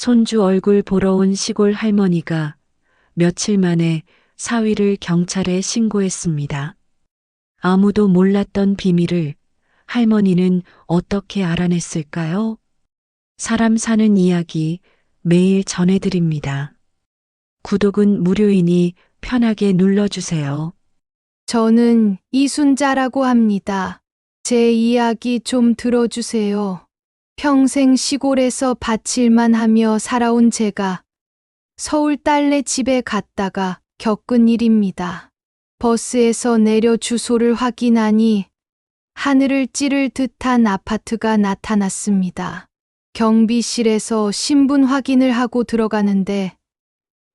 손주 얼굴 보러 온 시골 할머니가 며칠 만에 사위를 경찰에 신고했습니다. 아무도 몰랐던 비밀을 할머니는 어떻게 알아냈을까요? 사람 사는 이야기 매일 전해드립니다. 구독은 무료이니 편하게 눌러주세요. 저는 이순자라고 합니다. 제 이야기 좀 들어주세요. 평생 시골에서 밭일만 하며 살아온 제가 서울 딸네 집에 갔다가 겪은 일입니다. 버스에서 내려 주소를 확인하니 하늘을 찌를 듯한 아파트가 나타났습니다. 경비실에서 신분 확인을 하고 들어가는데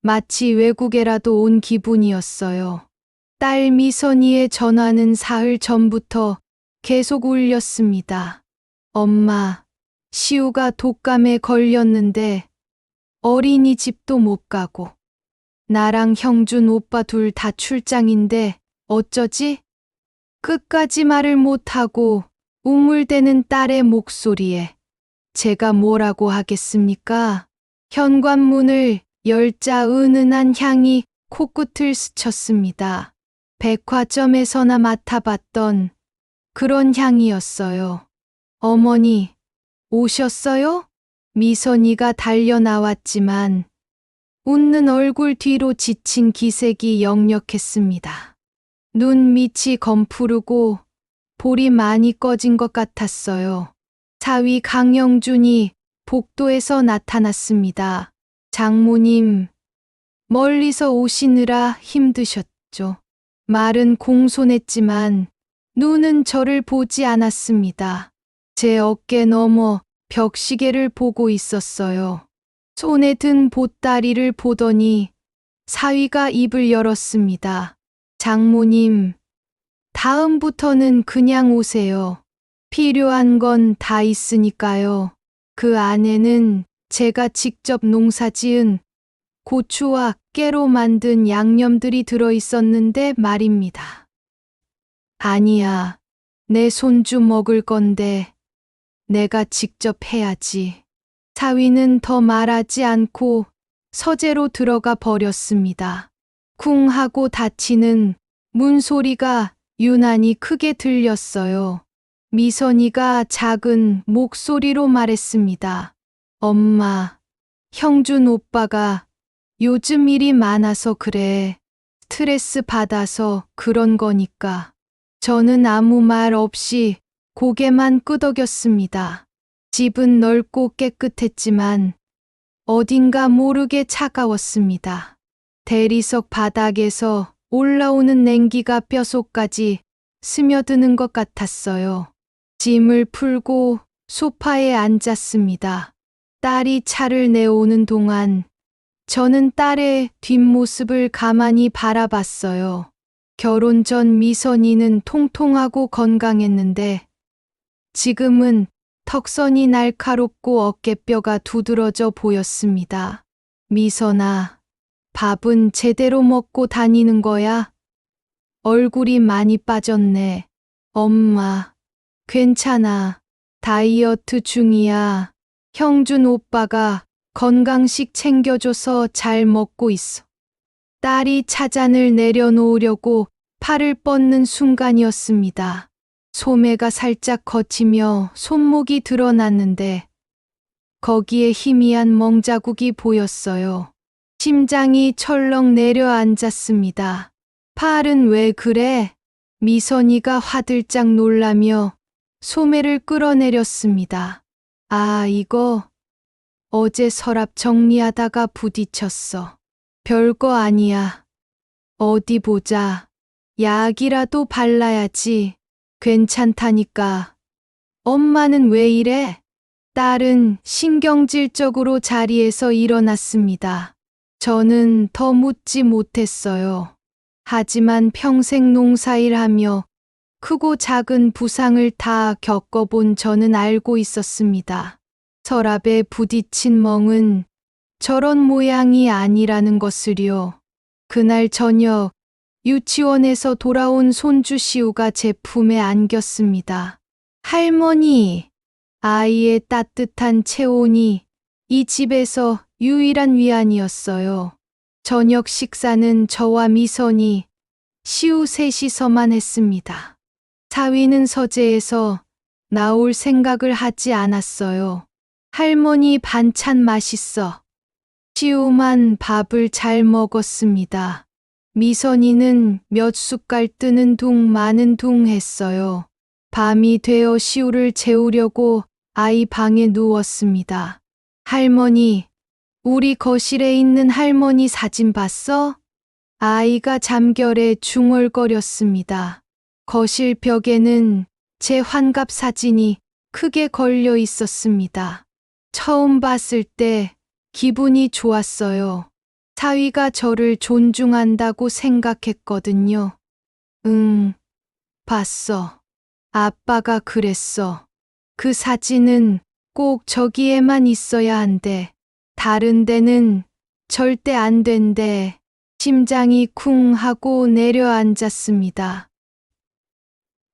마치 외국에라도 온 기분이었어요. 딸 미선이의 전화는 사흘 전부터 계속 울렸습니다. 엄마, 시우가 독감에 걸렸는데 어린이집도 못 가고 나랑 형준 오빠 둘 다 출장인데 어쩌지? 끝까지 말을 못하고 우물대는 딸의 목소리에 제가 뭐라고 하겠습니까? 현관문을 열자 은은한 향이 코끝을 스쳤습니다. 백화점에서나 맡아봤던 그런 향이었어요. 어머니, 오셨어요? 미선이가 달려 나왔지만 웃는 얼굴 뒤로 지친 기색이 역력했습니다. 눈 밑이 검푸르고 볼이 많이 꺼진 것 같았어요. 사위 강영준이 복도에서 나타났습니다. 장모님, 멀리서 오시느라 힘드셨죠. 말은 공손했지만 눈은 저를 보지 않았습니다. 제 어깨 너머 벽시계를 보고 있었어요. 손에 든 보따리를 보더니 사위가 입을 열었습니다. 장모님, 다음부터는 그냥 오세요. 필요한 건 다 있으니까요. 그 안에는 제가 직접 농사지은 고추와 깨로 만든 양념들이 들어있었는데 말입니다. 아니야, 내 손주 먹을 건데 내가 직접 해야지. 사위는 더 말하지 않고 서재로 들어가 버렸습니다. 쿵 하고 닫히는 문 소리가 유난히 크게 들렸어요. 미선이가 작은 목소리로 말했습니다. 엄마, 형준 오빠가 요즘 일이 많아서 그래. 스트레스 받아서 그런 거니까. 저는 아무 말 없이 고개만 끄덕였습니다. 집은 넓고 깨끗했지만 어딘가 모르게 차가웠습니다. 대리석 바닥에서 올라오는 냉기가 뼛속까지 스며드는 것 같았어요. 짐을 풀고 소파에 앉았습니다. 딸이 차를 내오는 동안 저는 딸의 뒷모습을 가만히 바라봤어요. 결혼 전 미선이는 통통하고 건강했는데 지금은 턱선이 날카롭고 어깨뼈가 두드러져 보였습니다. 미선아, 밥은 제대로 먹고 다니는 거야? 얼굴이 많이 빠졌네. 엄마, 괜찮아. 다이어트 중이야. 형준 오빠가 건강식 챙겨줘서 잘 먹고 있어. 딸이 차잔을 내려놓으려고 팔을 뻗는 순간이었습니다. 소매가 살짝 걷히며 손목이 드러났는데 거기에 희미한 멍자국이 보였어요. 심장이 철렁 내려앉았습니다. 팔은 왜 그래? 미선이가 화들짝 놀라며 소매를 끌어내렸습니다. 아, 이거 어제 서랍 정리하다가 부딪혔어. 별거 아니야. 어디 보자. 약이라도 발라야지. 괜찮다니까. 엄마는 왜 이래? 딸은 신경질적으로 자리에서 일어났습니다. 저는 더 묻지 못했어요. 하지만 평생 농사일하며 크고 작은 부상을 다 겪어본 저는 알고 있었습니다. 서랍에 부딪힌 멍은 저런 모양이 아니라는 것을요. 그날 저녁 유치원에서 돌아온 손주 시우가 제 품에 안겼습니다. 할머니, 아이의 따뜻한 체온이 이 집에서 유일한 위안이었어요. 저녁 식사는 저와 미선이 시우 셋이서만 했습니다. 사위는 서재에서 나올 생각을 하지 않았어요. 할머니 반찬 맛있어. 시우만 밥을 잘 먹었습니다. 미선이는 몇 숟갈 뜨는 둥 마는 둥 했어요. 밤이 되어 시우를 재우려고 아이 방에 누웠습니다. 할머니, 우리 거실에 있는 할머니 사진 봤어? 아이가 잠결에 중얼거렸습니다. 거실 벽에는 제 환갑 사진이 크게 걸려 있었습니다. 처음 봤을 때 기분이 좋았어요. 사위가 저를 존중한다고 생각했거든요. 응, 봤어. 아빠가 그랬어. 그 사진은 꼭 저기에만 있어야 한대. 다른 데는 절대 안 된대. 심장이 쿵 하고 내려앉았습니다.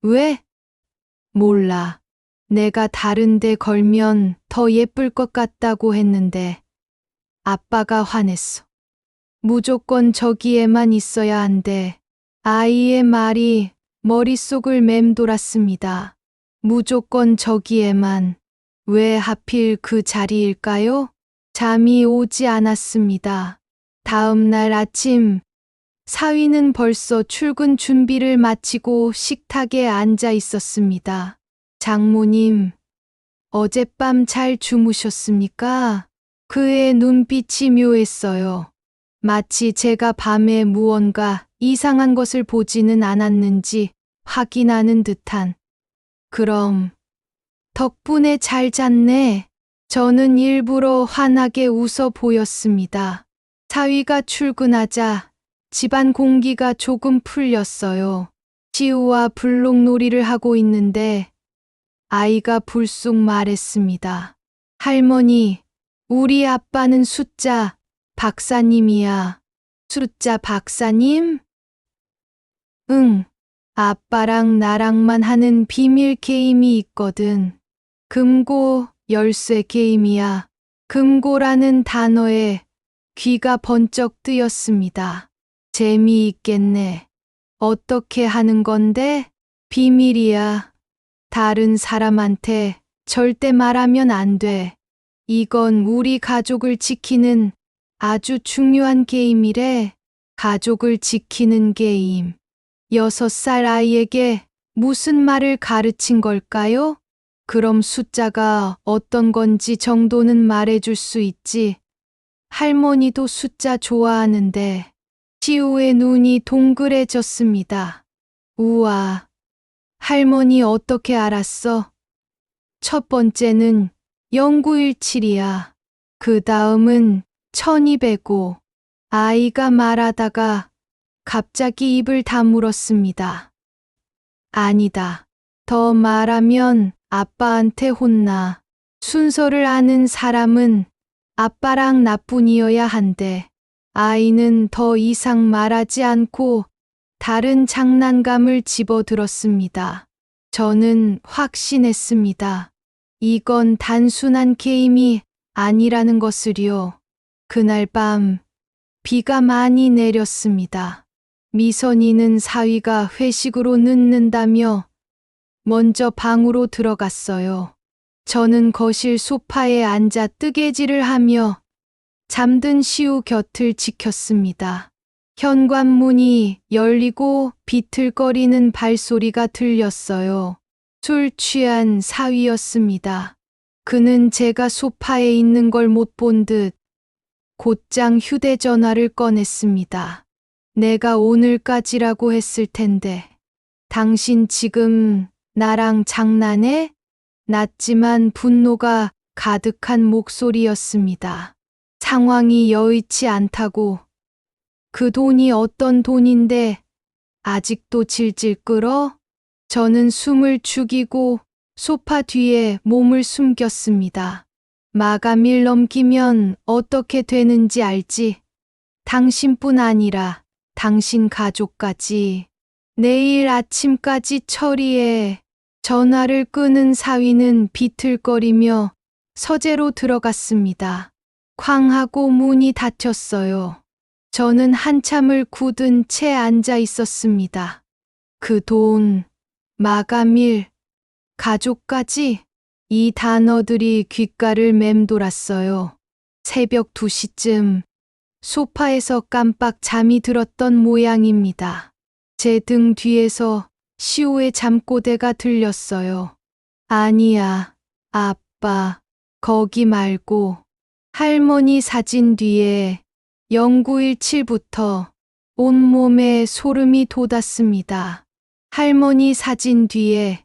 왜? 몰라. 내가 다른 데 걸면 더 예쁠 것 같다고 했는데 아빠가 화냈어. 무조건 저기에만 있어야 한대. 아이의 말이 머릿속을 맴돌았습니다. 무조건 저기에만. 왜 하필 그 자리일까요? 잠이 오지 않았습니다. 다음 날 아침, 사위는 벌써 출근 준비를 마치고 식탁에 앉아 있었습니다. 장모님, 어젯밤 잘 주무셨습니까? 그의 눈빛이 묘했어요. 마치 제가 밤에 무언가 이상한 것을 보지는 않았는지 확인하는 듯한. 그럼, 덕분에 잘 잤네. 저는 일부러 환하게 웃어 보였습니다. 사위가 출근하자 집안 공기가 조금 풀렸어요. 시우와 블록놀이를 하고 있는데 아이가 불쑥 말했습니다. 할머니, 우리 아빠는 숫자 박사님이야. 숫자 박사님? 응, 아빠랑 나랑만 하는 비밀 게임이 있거든. 금고 열쇠 게임이야. 금고라는 단어에 귀가 번쩍 뜨였습니다. 재미있겠네. 어떻게 하는 건데? 비밀이야. 다른 사람한테 절대 말하면 안 돼. 이건 우리 가족을 지키는 아주 중요한 게임이래. 가족을 지키는 게임. 6살 아이에게 무슨 말을 가르친 걸까요? 그럼 숫자가 어떤 건지 정도는 말해줄 수 있지. 할머니도 숫자 좋아하는데. 시우의 눈이 동그래졌습니다. 우와, 할머니 어떻게 알았어? 첫 번째는 0917이야. 그 다음은 1205. 아이가 말하다가 갑자기 입을 다물었습니다. 아니다. 더 말하면 아빠한테 혼나. 순서를 아는 사람은 아빠랑 나뿐이어야 한대. 아이는 더 이상 말하지 않고 다른 장난감을 집어들었습니다. 저는 확신했습니다. 이건 단순한 게임이 아니라는 것을요. 그날 밤 비가 많이 내렸습니다. 미선이는 사위가 회식으로 늦는다며 먼저 방으로 들어갔어요. 저는 거실 소파에 앉아 뜨개질을 하며 잠든 시우 곁을 지켰습니다. 현관문이 열리고 비틀거리는 발소리가 들렸어요. 술 취한 사위였습니다. 그는 제가 소파에 있는 걸 못 본 듯 곧장 휴대전화를 꺼냈습니다. 내가 오늘까지라고 했을 텐데. 당신 지금 나랑 장난해? 낮지만 분노가 가득한 목소리였습니다. 상황이 여의치 않다고. 그 돈이 어떤 돈인데 아직도 질질 끌어? 저는 숨을 죽이고 소파 뒤에 몸을 숨겼습니다. 마감일 넘기면 어떻게 되는지 알지? 당신뿐 아니라 당신 가족까지. 내일 아침까지 처리해. 전화를 끄는 사위는 비틀거리며 서재로 들어갔습니다. 쾅 하고 문이 닫혔어요. 저는 한참을 굳은 채 앉아 있었습니다. 그 돈, 마감일, 가족까지 이 단어들이 귓가를 맴돌았어요. 새벽 2시쯤 소파에서 깜빡 잠이 들었던 모양입니다. 제 등 뒤에서 시우의 잠꼬대가 들렸어요. 아니야, 아빠, 거기 말고 할머니 사진 뒤에 0917부터 온몸에 소름이 돋았습니다. 할머니 사진 뒤에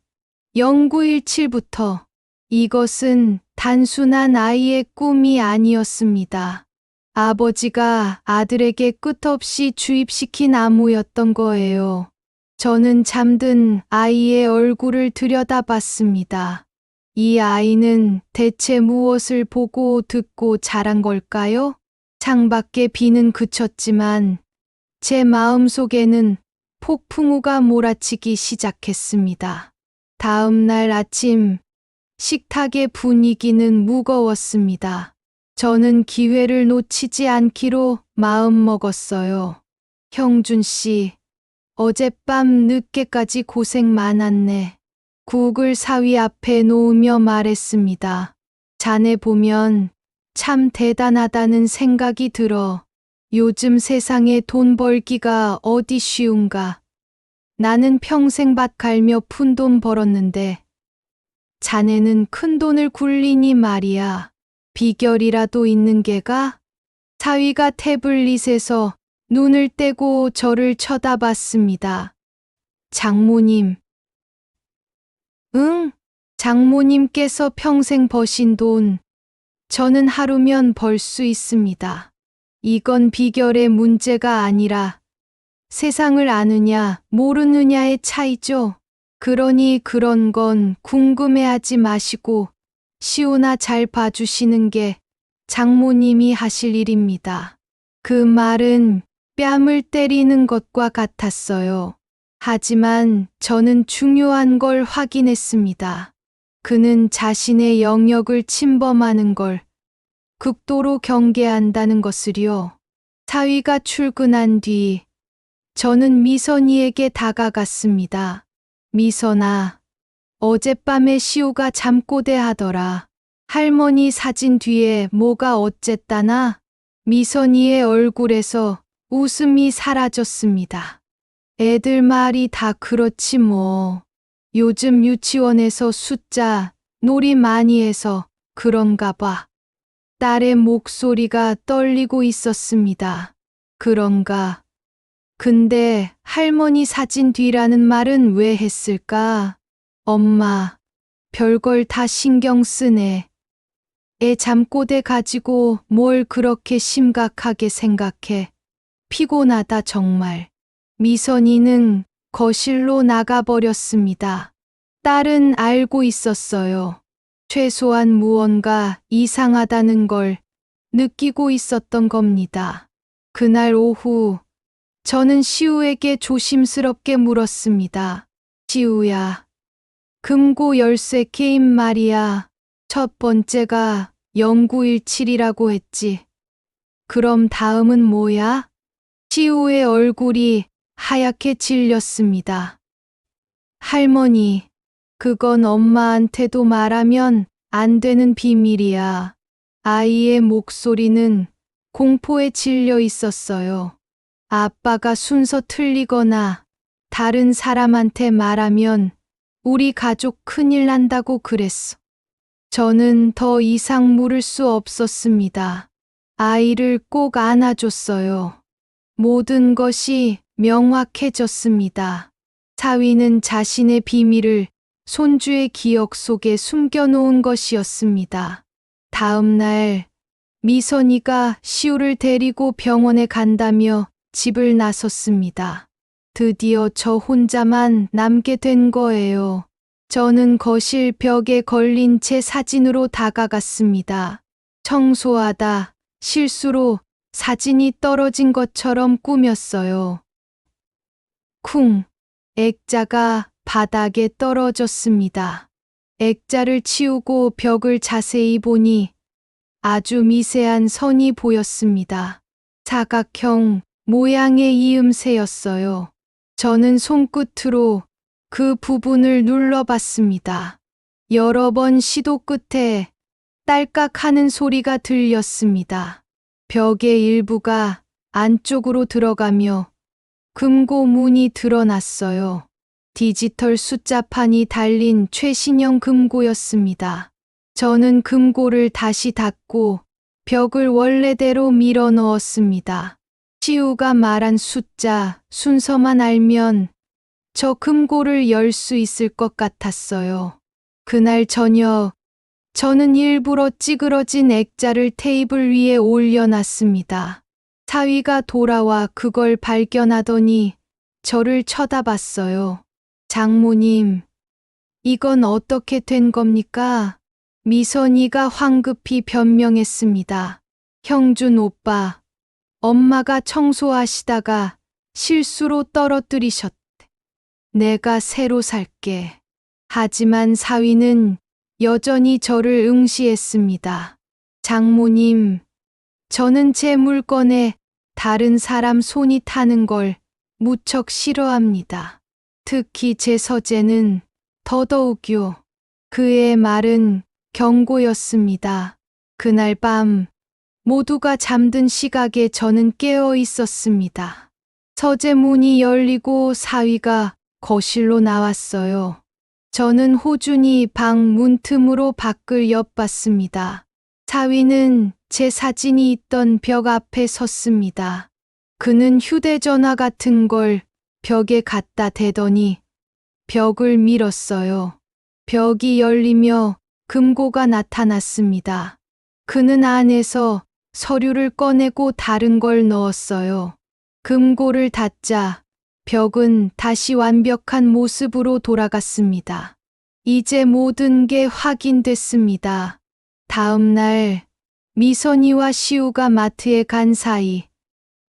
0917부터 이것은 단순한 아이의 꿈이 아니었습니다. 아버지가 아들에게 끝없이 주입시킨 암호였던 거예요. 저는 잠든 아이의 얼굴을 들여다봤습니다. 이 아이는 대체 무엇을 보고 듣고 자란 걸까요? 창밖에 비는 그쳤지만 제 마음속에는 폭풍우가 몰아치기 시작했습니다. 다음 날 아침 식탁의 분위기는 무거웠습니다. 저는 기회를 놓치지 않기로 마음먹었어요. 형준 씨, 어젯밤 늦게까지 고생 많았네. 국을 사위 앞에 놓으며 말했습니다. 자네 보면 참 대단하다는 생각이 들어. 요즘 세상에 돈 벌기가 어디 쉬운가. 나는 평생 밭 갈며 푼돈 벌었는데 자네는 큰 돈을 굴리니 말이야. 비결이라도 있는 게가? 사위가 태블릿에서 눈을 떼고 저를 쳐다봤습니다. 장모님. 응, 장모님께서 평생 버신 돈, 저는 하루면 벌 수 있습니다. 이건 비결의 문제가 아니라 세상을 아느냐, 모르느냐의 차이죠. 그러니 그런 건 궁금해하지 마시고 시우나 잘 봐주시는 게 장모님이 하실 일입니다. 그 말은 뺨을 때리는 것과 같았어요. 하지만 저는 중요한 걸 확인했습니다. 그는 자신의 영역을 침범하는 걸 극도로 경계한다는 것을요. 사위가 출근한 뒤 저는 미선이에게 다가갔습니다. 미선아, 어젯밤에 시우가 잠꼬대 하더라. 할머니 사진 뒤에 뭐가 어쨌다나? 미선이의 얼굴에서 웃음이 사라졌습니다. 애들 말이 다 그렇지 뭐. 요즘 유치원에서 숫자 놀이 많이 해서 그런가 봐. 딸의 목소리가 떨리고 있었습니다. 그런가. 근데 할머니 사진 뒤라는 말은 왜 했을까? 엄마, 별걸 다 신경 쓰네. 애 잠꼬대 가지고 뭘 그렇게 심각하게 생각해. 피곤하다 정말. 미선이는 거실로 나가버렸습니다. 딸은 알고 있었어요. 최소한 무언가 이상하다는 걸 느끼고 있었던 겁니다. 그날 오후 저는 시우에게 조심스럽게 물었습니다. 시우야, 금고 열쇠 게임 말이야. 첫 번째가 0917이라고 했지. 그럼 다음은 뭐야? 시우의 얼굴이 하얗게 질렸습니다. 할머니, 그건 엄마한테도 말하면 안 되는 비밀이야. 아이의 목소리는 공포에 질려 있었어요. 아빠가 순서 틀리거나 다른 사람한테 말하면 우리 가족 큰일 난다고 그랬어. 저는 더 이상 물을 수 없었습니다. 아이를 꼭 안아줬어요. 모든 것이 명확해졌습니다. 사위는 자신의 비밀을 손주의 기억 속에 숨겨놓은 것이었습니다. 다음 날 미선이가 시우를 데리고 병원에 간다며 집을 나섰습니다. 드디어 저 혼자만 남게 된 거예요. 저는 거실 벽에 걸린 제 사진으로 다가갔습니다. 청소하다 실수로 사진이 떨어진 것처럼 꾸몄어요. 쿵! 액자가 바닥에 떨어졌습니다. 액자를 치우고 벽을 자세히 보니 아주 미세한 선이 보였습니다. 사각형 모양의 이음새였어요. 저는 손끝으로 그 부분을 눌러봤습니다. 여러 번 시도 끝에 딸깍 하는 소리가 들렸습니다. 벽의 일부가 안쪽으로 들어가며 금고 문이 드러났어요. 디지털 숫자판이 달린 최신형 금고였습니다. 저는 금고를 다시 닫고 벽을 원래대로 밀어 넣었습니다. 시우가 말한 숫자 순서만 알면 저 금고를 열 수 있을 것 같았어요. 그날 저녁 저는 일부러 찌그러진 액자를 테이블 위에 올려놨습니다. 사위가 돌아와 그걸 발견하더니 저를 쳐다봤어요. 장모님, 이건 어떻게 된 겁니까? 미선이가 황급히 변명했습니다. 형준 오빠, 엄마가 청소하시다가 실수로 떨어뜨리셨대. 내가 새로 살게. 하지만 사위는 여전히 저를 응시했습니다. 장모님, 저는 제 물건에 다른 사람 손이 타는 걸 무척 싫어합니다. 특히 제 서재는 더더욱요. 그의 말은 경고였습니다. 그날 밤 모두가 잠든 시각에 저는 깨어 있었습니다. 서재 문이 열리고 사위가 거실로 나왔어요. 저는 호준이 방 문틈으로 밖을 엿봤습니다. 사위는 제 사진이 있던 벽 앞에 섰습니다. 그는 휴대전화 같은 걸 벽에 갖다 대더니 벽을 밀었어요. 벽이 열리며 금고가 나타났습니다. 그는 안에서 서류를 꺼내고 다른 걸 넣었어요. 금고를 닫자 벽은 다시 완벽한 모습으로 돌아갔습니다. 이제 모든 게 확인됐습니다. 다음 날 미선이와 시우가 마트에 간 사이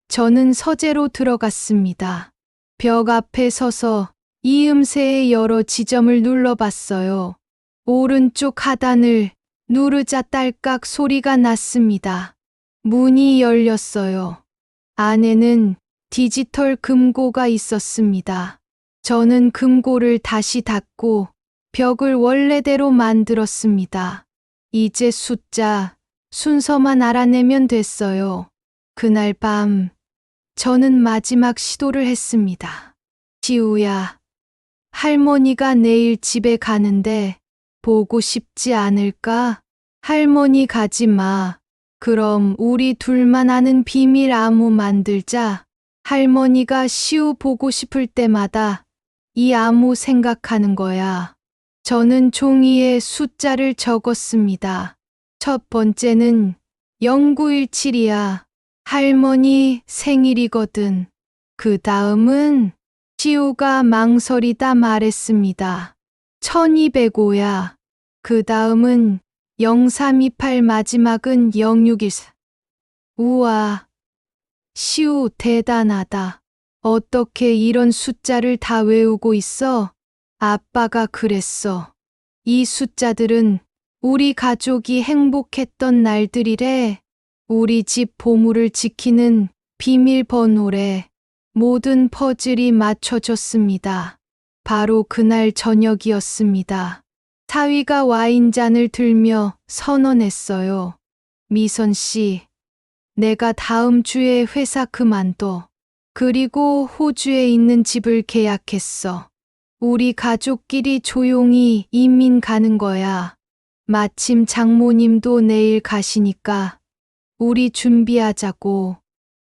저는 서재로 들어갔습니다. 벽 앞에 서서 이음새의 여러 지점을 눌러봤어요. 오른쪽 하단을 누르자 딸깍 소리가 났습니다. 문이 열렸어요. 안에는 디지털 금고가 있었습니다. 저는 금고를 다시 닫고 벽을 원래대로 만들었습니다. 이제 숫자, 순서만 알아내면 됐어요. 그날 밤, 저는 마지막 시도를 했습니다. 시우야, 할머니가 내일 집에 가는데 보고 싶지 않을까? 할머니 가지 마. 그럼 우리 둘만 아는 비밀 암호 만들자. 할머니가 시우 보고 싶을 때마다 이 암호 생각하는 거야. 저는 종이에 숫자를 적었습니다. 첫 번째는 0917이야. 할머니 생일이거든. 그 다음은 시우가 망설이다 말했습니다. 1205야. 그 다음은 0328 마지막은 0614. 우와, 시우 대단하다. 어떻게 이런 숫자를 다 외우고 있어? 아빠가 그랬어. 이 숫자들은 우리 가족이 행복했던 날들이래. 우리 집 보물을 지키는 비밀번호래. 모든 퍼즐이 맞춰졌습니다. 바로 그날 저녁이었습니다. 사위가 와인잔을 들며 선언했어요. 미선 씨, 내가 다음 주에 회사 그만둬. 그리고 호주에 있는 집을 계약했어. 우리 가족끼리 조용히 이민 가는 거야. 마침 장모님도 내일 가시니까 우리 준비하자고.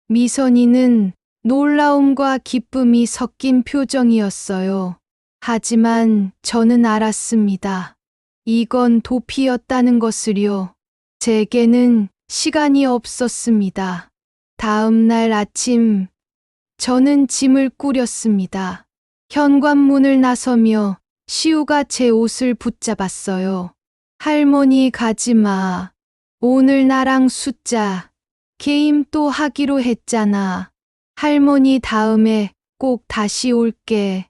미선이는 놀라움과 기쁨이 섞인 표정이었어요. 하지만 저는 알았습니다. 이건 도피였다는 것을요. 제게는 시간이 없었습니다. 다음 날 아침, 저는 짐을 꾸렸습니다. 현관문을 나서며 시우가 제 옷을 붙잡았어요. 할머니 가지 마. 오늘 나랑 숫자, 게임 또 하기로 했잖아. 할머니 다음에 꼭 다시 올게.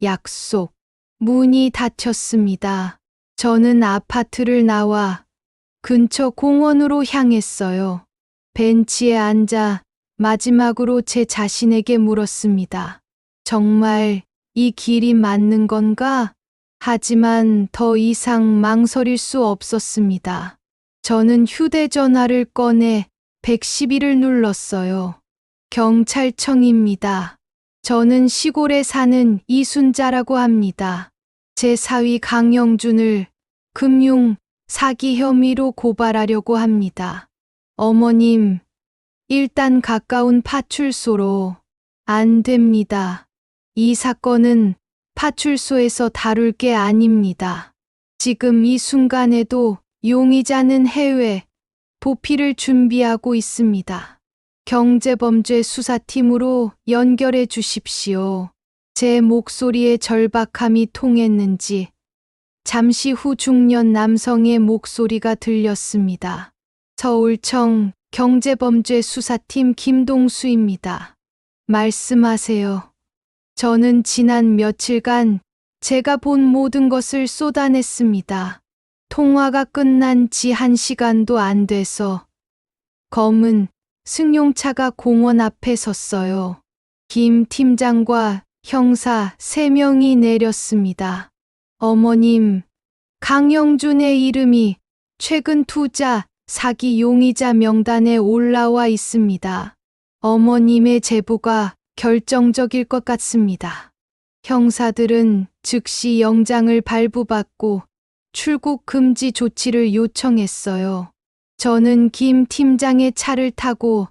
약속. 문이 닫혔습니다. 저는 아파트를 나와 근처 공원으로 향했어요. 벤치에 앉아 마지막으로 제 자신에게 물었습니다. 정말 이 길이 맞는 건가? 하지만 더 이상 망설일 수 없었습니다. 저는 휴대전화를 꺼내 112를 눌렀어요. 경찰청입니다. 저는 시골에 사는 이순자라고 합니다. 제 사위 강영준을 금융 사기 혐의로 고발하려고 합니다. 어머님, 일단 가까운 파출소로. 안 됩니다. 이 사건은 파출소에서 다룰 게 아닙니다. 지금 이 순간에도 용의자는 해외 보피를 준비하고 있습니다. 경제범죄 수사팀으로 연결해 주십시오. 제 목소리에 절박함이 통했는지 잠시 후 중년 남성의 목소리가 들렸습니다. 서울청 경제범죄 수사팀 김동수입니다. 말씀하세요. 저는 지난 며칠간 제가 본 모든 것을 쏟아냈습니다. 통화가 끝난 지 1시간도 안 돼서 검은 승용차가 공원 앞에 섰어요. 김 팀장과 형사 3명이 내렸습니다. 어머님, 강영준의 이름이 최근 투자 사기 용의자 명단에 올라와 있습니다. 어머님의 제보가 결정적일 것 같습니다. 형사들은 즉시 영장을 발부받고 출국 금지 조치를 요청했어요. 저는 김 팀장의 차를 타고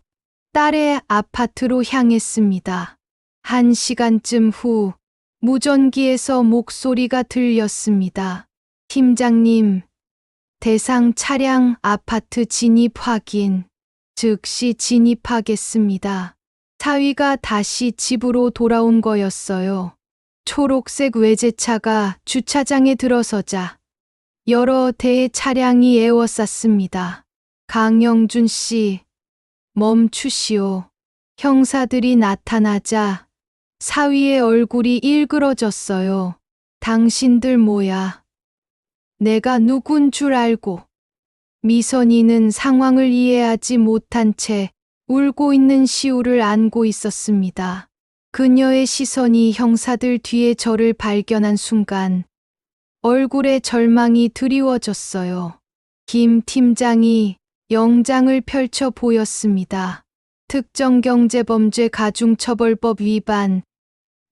딸의 아파트로 향했습니다. 1시간쯤 후 무전기에서 목소리가 들렸습니다. 팀장님, 대상 차량 아파트 진입 확인. 즉시 진입하겠습니다. 사위가 다시 집으로 돌아온 거였어요. 초록색 외제차가 주차장에 들어서자 여러 대의 차량이 에워쌌습니다. 강영준 씨, 멈추시오. 형사들이 나타나자 사위의 얼굴이 일그러졌어요. 당신들 뭐야? 내가 누군 줄 알고. 미선이는 상황을 이해하지 못한 채 울고 있는 시우를 안고 있었습니다. 그녀의 시선이 형사들 뒤에 저를 발견한 순간 얼굴에 절망이 드리워졌어요. 김 팀장이 영장을 펼쳐 보였습니다. 특정경제범죄 가중처벌법 위반,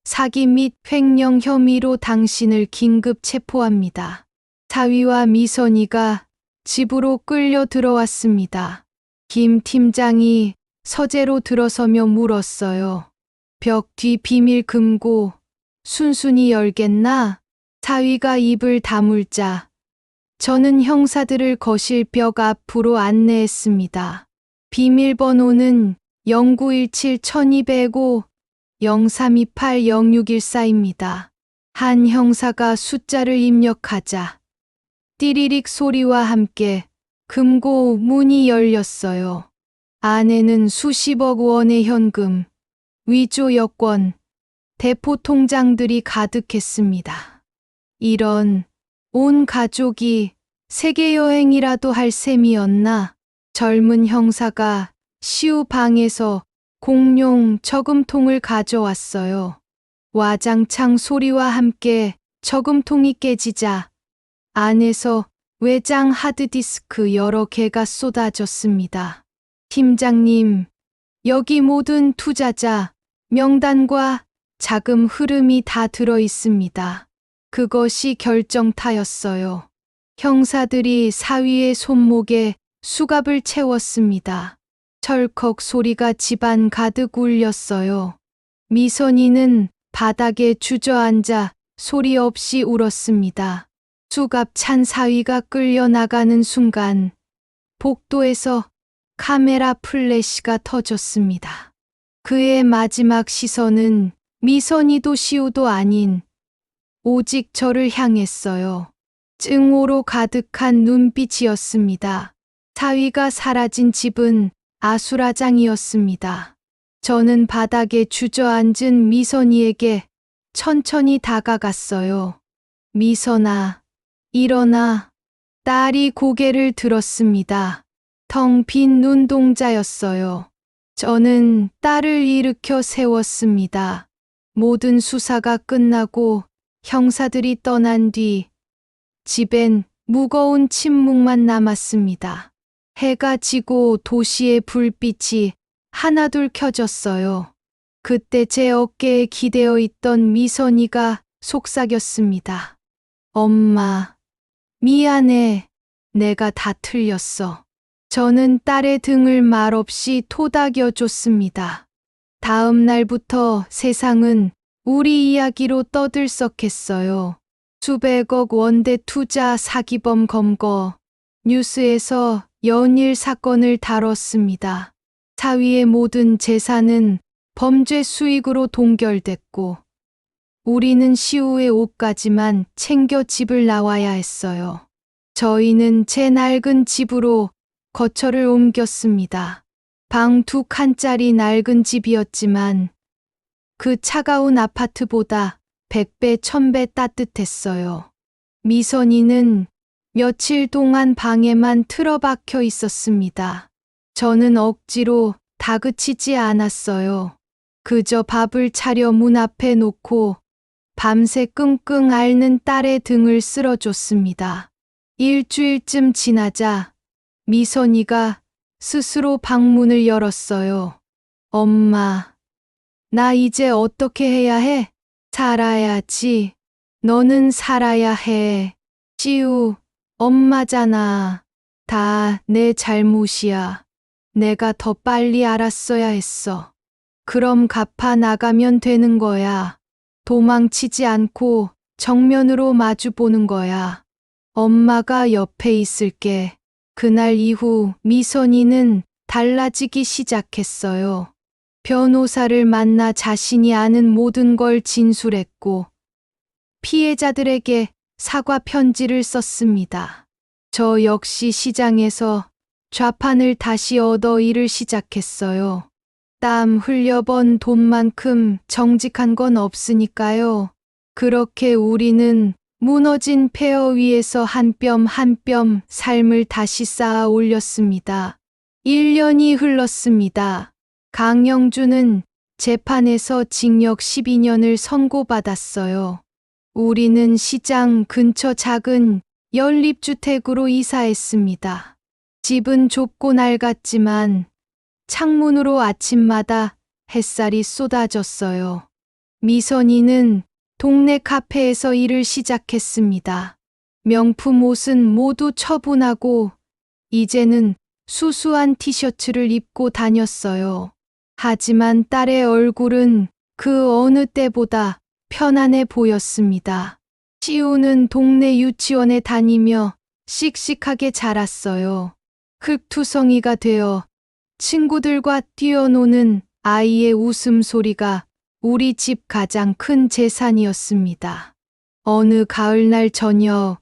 사기 및 횡령 혐의로 당신을 긴급 체포합니다. 사위와 미선이가 집으로 끌려 들어왔습니다. 김 팀장이 서재로 들어서며 물었어요. 벽 뒤 비밀 금고 순순히 열겠나? 사위가 입을 다물자 저는 형사들을 거실 벽 앞으로 안내했습니다. 비밀번호는 0917-1205 0328-0614입니다. 한 형사가 숫자를 입력하자 띠리릭 소리와 함께 금고 문이 열렸어요. 안에는 수십억 원의 현금, 위조 여권, 대포 통장들이 가득했습니다. 이런 온 가족이 세계 여행이라도 할 셈이었나? 젊은 형사가 시우 방에서 공룡 저금통을 가져왔어요. 와장창 소리와 함께 저금통이 깨지자 안에서 외장 하드디스크 여러 개가 쏟아졌습니다. 팀장님, 여기 모든 투자자 명단과 자금 흐름이 다 들어 있습니다. 그것이 결정타였어요. 형사들이 사위의 손목에 수갑을 채웠습니다. 철컥 소리가 집안 가득 울렸어요. 미선이는 바닥에 주저앉아 소리 없이 울었습니다. 수갑 찬 사위가 끌려 나가는 순간 복도에서 카메라 플래시가 터졌습니다. 그의 마지막 시선은 미선이도 시우도 아닌 오직 저를 향했어요. 증오로 가득한 눈빛이었습니다. 사위가 사라진 집은 아수라장이었습니다. 저는 바닥에 주저앉은 미선이에게 천천히 다가갔어요. 미선아, 일어나. 딸이 고개를 들었습니다. 텅 빈 눈동자였어요. 저는 딸을 일으켜 세웠습니다. 모든 수사가 끝나고 형사들이 떠난 뒤 집엔 무거운 침묵만 남았습니다. 해가 지고 도시의 불빛이 하나둘 켜졌어요. 그때 제 어깨에 기대어 있던 미선이가 속삭였습니다. 엄마, 미안해. 내가 다 틀렸어. 저는 딸의 등을 말없이 토닥여 줬습니다. 다음 날부터 세상은 우리 이야기로 떠들썩했어요. 수백억 원대 투자 사기범 검거, 뉴스에서 연일 사건을 다뤘습니다. 사위의 모든 재산은 범죄 수익으로 동결됐고, 우리는 시우의 옷까지만 챙겨 집을 나와야 했어요. 저희는 제 낡은 집으로 거처를 옮겼습니다. 방 2칸짜리 낡은 집이었지만 그 차가운 아파트보다 100배, 1000배 따뜻했어요. 미선이는 며칠 동안 방에만 틀어박혀 있었습니다. 저는 억지로 다그치지 않았어요. 그저 밥을 차려 문 앞에 놓고 밤새 끙끙 앓는 딸의 등을 쓸어줬습니다. 일주일쯤 지나자 미선이가 스스로 방문을 열었어요. 엄마, 나 이제 어떻게 해야 해? 살아야지. 너는 살아야 해. 시우, 엄마잖아. 다 내 잘못이야. 내가 더 빨리 알았어야 했어. 그럼 갚아 나가면 되는 거야. 도망치지 않고 정면으로 마주 보는 거야. 엄마가 옆에 있을게. 그날 이후 미선이는 달라지기 시작했어요. 변호사를 만나 자신이 아는 모든 걸 진술했고, 피해자들에게 사과 편지를 썼습니다. 저 역시 시장에서 좌판을 다시 얻어 일을 시작했어요. 땀 흘려번 돈만큼 정직한 건 없으니까요. 그렇게 우리는 무너진 폐허 위에서 한 뼘 한 뼘 삶을 다시 쌓아 올렸습니다. 1년이 흘렀습니다. 강영주는 재판에서 징역 12년을 선고받았어요. 우리는 시장 근처 작은 연립주택으로 이사했습니다. 집은 좁고 낡았지만 창문으로 아침마다 햇살이 쏟아졌어요. 미선이는 동네 카페에서 일을 시작했습니다. 명품 옷은 모두 처분하고 이제는 수수한 티셔츠를 입고 다녔어요. 하지만 딸의 얼굴은 그 어느 때보다 편안해 보였습니다. 시우는 동네 유치원에 다니며 씩씩하게 자랐어요. 흙투성이가 되어 친구들과 뛰어노는 아이의 웃음소리가 우리 집 가장 큰 재산이었습니다. 어느 가을날 저녁,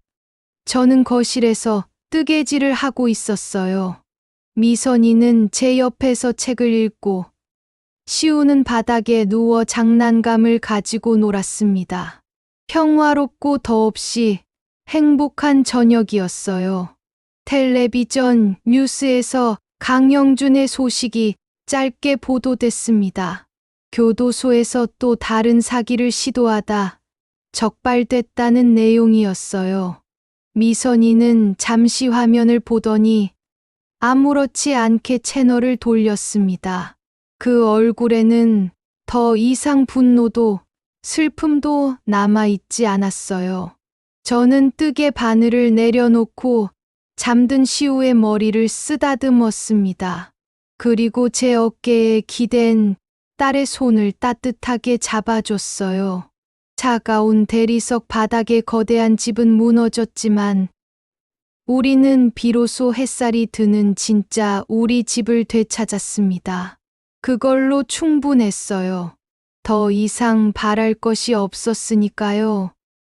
저는 거실에서 뜨개질을 하고 있었어요. 미선이는 제 옆에서 책을 읽고, 시우는 바닥에 누워 장난감을 가지고 놀았습니다. 평화롭고 더없이 행복한 저녁이었어요. 텔레비전 뉴스에서 강영준의 소식이 짧게 보도됐습니다. 교도소에서 또 다른 사기를 시도하다 적발됐다는 내용이었어요. 미선이는 잠시 화면을 보더니 아무렇지 않게 채널을 돌렸습니다. 그 얼굴에는 더 이상 분노도 슬픔도 남아있지 않았어요. 저는 뜨개 바늘을 내려놓고 잠든 시우의 머리를 쓰다듬었습니다. 그리고 제 어깨에 기댄 딸의 손을 따뜻하게 잡아줬어요. 차가운 대리석 바닥에 거대한 집은 무너졌지만 우리는 비로소 햇살이 드는 진짜 우리 집을 되찾았습니다. 그걸로 충분했어요. 더 이상 바랄 것이 없었으니까요.